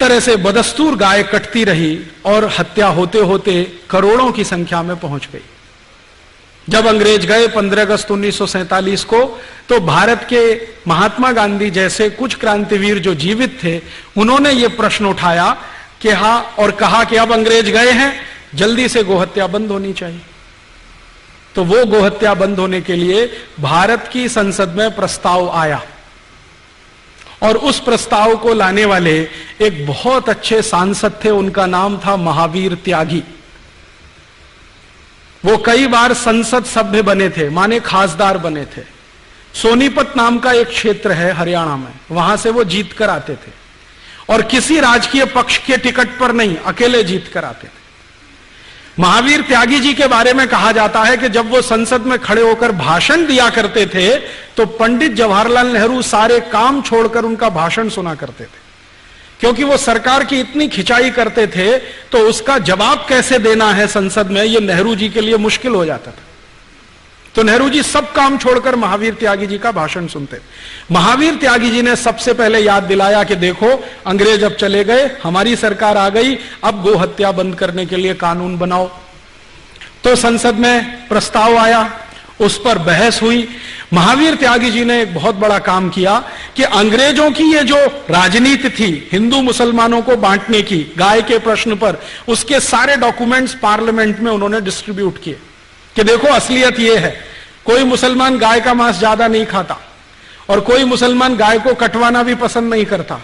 तरह से बदस्तूर गाय कटती रही और हत्या होते होते करोड़ों की संख्या में पहुंच गई। जब अंग्रेज गए 15 अगस्त 1947 को, तो भारत के महात्मा गांधी जैसे कुछ क्रांतिवीर जो जीवित थे, उन्होंने यह प्रश्न उठाया कि हाँ, और कहा कि अब अंग्रेज गए हैं, जल्दी से गोहत्या बंद होनी चाहिए। तो वो गोहत्या बंद होने के लिए भारत की संसद में प्रस्ताव आया, और उस प्रस्ताव को लाने वाले एक बहुत अच्छे सांसद थे, उनका नाम था महावीर त्यागी। वो कई बार संसद सभ्य बने थे, माने खासदार बने थे। सोनीपत नाम का एक क्षेत्र है हरियाणा में, वहां से वो जीत कर आते थे, और किसी राजकीय पक्ष के टिकट पर नहीं, अकेले जीत कर आते थे। महावीर त्यागी जी के बारे में कहा जाता है कि जब वो संसद में खड़े होकर भाषण दिया करते थे, तो पंडित जवाहरलाल नेहरू सारे काम छोड़कर उनका भाषण सुना करते थे, क्योंकि वो सरकार की इतनी खिंचाई करते थे, तो उसका जवाब कैसे देना है संसद में, ये नेहरू जी के लिए मुश्किल हो जाता था। तो नेहरू जी सब काम छोड़कर महावीर त्यागी जी का भाषण सुनते। महावीर त्यागी जी ने सबसे पहले याद दिलाया कि देखो, अंग्रेज अब चले गए, हमारी सरकार आ गई, अब गो हत्या बंद करने के लिए कानून बनाओ। तो संसद में प्रस्ताव आया, उस पर बहस हुई। महावीर त्यागी जी ने एक बहुत बड़ा काम किया कि अंग्रेजों की ये जो राजनीति थी हिंदू मुसलमानों को बांटने की गाय के प्रश्न पर, उसके सारे डॉक्यूमेंट्स पार्लियामेंट में उन्होंने डिस्ट्रीब्यूट किए कि देखो, असलियत ये है, कोई मुसलमान गाय का मांस ज्यादा नहीं खाता, और कोई मुसलमान गाय को कटवाना भी पसंद नहीं करता।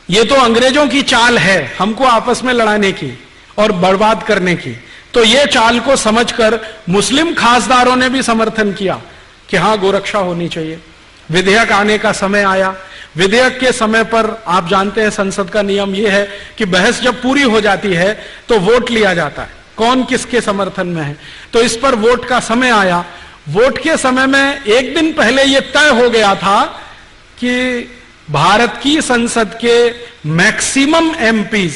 ये तो अंग्रेजों की चाल है हमको आपस में लड़ाने की और बर्बाद करने की। तो ये चाल को समझकर मुस्लिम खासदारों ने भी समर्थन किया कि हां, गोरक्षा होनी चाहिए। विधेयक आने का समय आया। विधेयक के समय पर आप जानते हैं संसद का नियम यह है कि बहस जब पूरी हो जाती है तो वोट लिया जाता है, कौन किसके समर्थन में है। तो इस पर वोट का समय आया। वोट के समय में एक दिन पहले यह तय हो गया था कि भारत की संसद के मैक्सिमम एमपीज,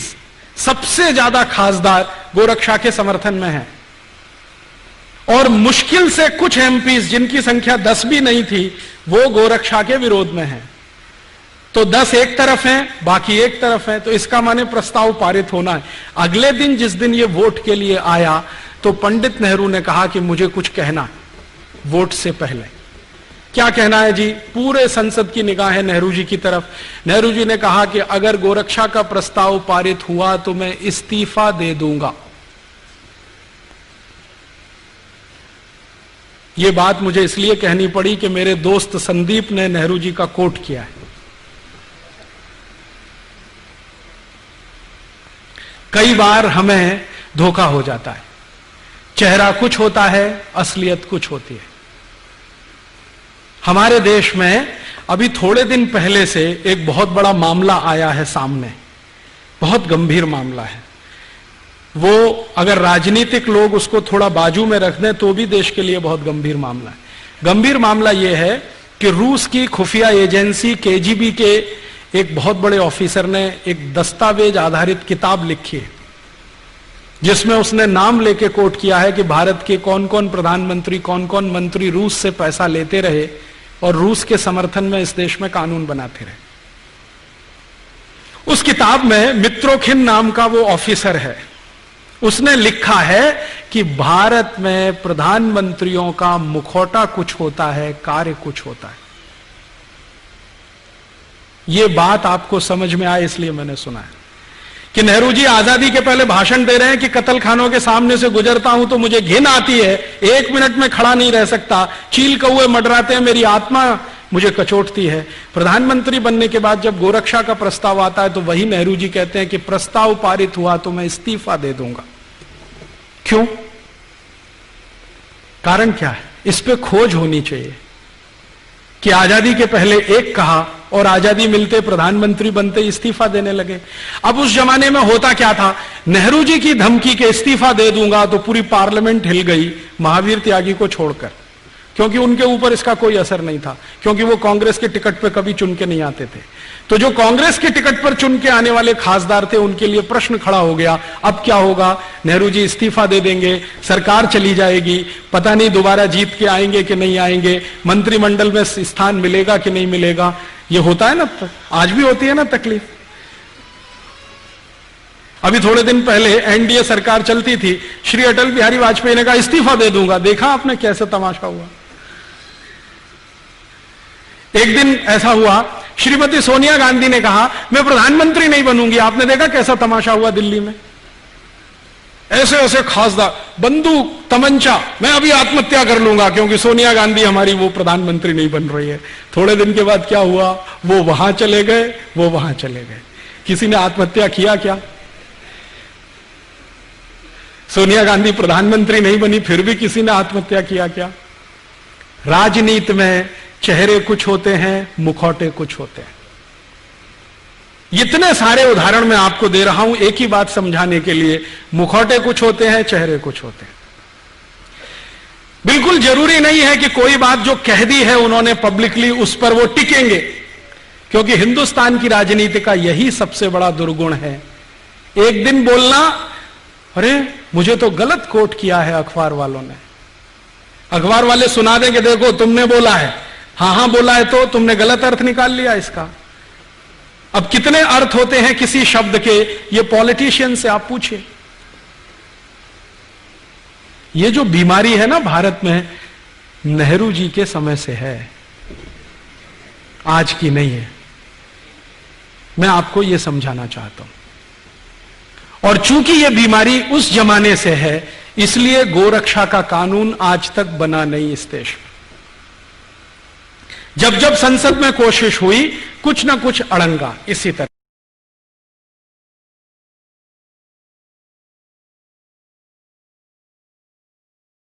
सबसे ज्यादा खासदार गोरक्षा के समर्थन में हैं, और मुश्किल से कुछ एमपीज जिनकी संख्या 10 भी नहीं थी, वो गोरक्षा के विरोध में हैं। तो 10 एक तरफ हैं, बाकी एक तरफ हैं। तो इसका माने प्रस्ताव पारित होना है। अगले दिन जिस दिन ये वोट के लिए आया, तो पंडित नेहरू ने कहा कि मुझे कुछ कहना है वोट से पहले। क्या कहना है जी? पूरे संसद की निगाहें नेहरू जी की तरफ। नेहरू जी ने कहा कि अगर गोरक्षा का प्रस्ताव पारित हुआ तो मैं इस्तीफा दे दूंगा। यह बात मुझे इसलिए कहनी पड़ी कि मेरे दोस्त संदीप ने नेहरू जी का कोट किया है। कई बार हमें धोखा हो जाता है, चेहरा कुछ होता है, असलियत कुछ होती है। हमारे देश में अभी थोड़े दिन पहले से एक बहुत बड़ा मामला आया है सामने, बहुत गंभीर मामला है। वो अगर राजनीतिक लोग उसको थोड़ा बाजू में रख दें तो भी देश के लिए बहुत गंभीर मामला है। गंभीर मामला यह है कि रूस की खुफिया एजेंसी केजीबी के एक बहुत बड़े ऑफिसर ने एक दस्तावेज आधारित किताब लिखी है, जिसमें उसने नाम लेके कोट किया है कि भारत के कौन कौन प्रधानमंत्री, कौन कौन मंत्री रूस से पैसा लेते रहे और रूस के समर्थन में इस देश में कानून बनाते रहे। उस किताब में मित्रोखिन नाम का वो ऑफिसर है, उसने लिखा है कि भारत में प्रधानमंत्रियों का मुखौटा कुछ होता है, कार्य कुछ होता है। ये बात आपको समझ में आए इसलिए मैंने सुना है कि नेहरू जी आजादी के पहले भाषण दे रहे हैं कि कत्ल खानों के सामने से गुजरता हूं तो मुझे घिन आती है, 1 मिनट में खड़ा नहीं रह सकता, चील कौए मंडराते हैं, मेरी आत्मा मुझे कचोटती है। प्रधानमंत्री बनने के बाद जब गोरक्षा का प्रस्ताव आता है तो वही नेहरू जी कहते हैं कि प्रस्ताव पारित हुआ तो मैं इस्तीफा दे दूंगा। क्यों? कारण क्या है? इस पे खोज होनी चाहिए कि आजादी के पहले एक कहा और आजादी मिलते प्रधानमंत्री बनते इस्तीफा देने लगे। अब उस जमाने में होता क्या था, नेहरू जी की धमकी के इस्तीफा दे दूंगा तो पूरी पार्लियामेंट हिल गई महावीर त्यागी को छोड़कर, क्योंकि उनके ऊपर इसका कोई असर नहीं था, क्योंकि वो कांग्रेस के टिकट पे कभी चुन के नहीं आते थे। तो जो कांग्रेस के टिकट पर चुन के आने वाले खासदार थे उनके लिए प्रश्न खड़ा हो गया, अब क्या होगा? नेहरू जी इस्तीफा दे देंगे, सरकार चली जाएगी, पता नहीं दोबारा जीत के आएंगे कि नहीं आएंगे, मंत्रिमंडल में स्थान मिलेगा कि नहीं मिलेगा। ये होता है ना, आज भी होती है ना तकलीफ। अभी थोड़े दिन पहले एनडीए सरकार चलती थी, श्री अटल बिहारी वाजपेयी ने कहा इस्तीफा दे दूंगा। देखा आपने कैसे तमाशा हुआ। एक दिन ऐसा हुआ, श्रीमती सोनिया गांधी ने कहा मैं प्रधानमंत्री नहीं बनूंगी। आपने देखा कैसा तमाशा हुआ दिल्ली में। ऐसे ऐसे खासदार, बंदूक तमंचा, मैं अभी आत्महत्या कर लूंगा क्योंकि सोनिया गांधी हमारी वो प्रधानमंत्री नहीं बन रही है। थोड़े दिन के बाद क्या हुआ, वो वहां चले गए, वो वहां चले गए। किसी ने आत्महत्या किया क्या? सोनिया गांधी प्रधानमंत्री नहीं बनी फिर भी किसी ने आत्महत्या किया क्या? राजनीति में चेहरे कुछ होते हैं, मुखौटे कुछ होते हैं। इतने सारे उदाहरण मैं आपको दे रहा हूं एक ही बात समझाने के लिए, मुखौटे कुछ होते हैं, चेहरे कुछ होते हैं। बिल्कुल जरूरी नहीं है कि कोई बात जो कह दी है उन्होंने पब्लिकली उस पर वो टिकेंगे, क्योंकि हिंदुस्तान की राजनीति का यही सबसे बड़ा दुर्गुण है। एक दिन बोलना, अरे मुझे तो गलत कोट किया है अखबार वालों ने, अखबार वाले सुना देंगे देखो तुमने बोला है, हां बोला है तो तुमने गलत अर्थ निकाल लिया इसका। अब कितने अर्थ होते हैं किसी शब्द के, ये पॉलिटिशियन से आप पूछिए। ये जो बीमारी है ना भारत में, नेहरू जी के समय से है, आज की नहीं है। मैं आपको यह समझाना चाहता हूं। और चूंकि यह बीमारी उस जमाने से है, इसलिए गोरक्षा का कानून आज तक बना नहीं इस देश में। जब जब संसद में कोशिश हुई, कुछ ना कुछ अड़ंगा इसी तरह।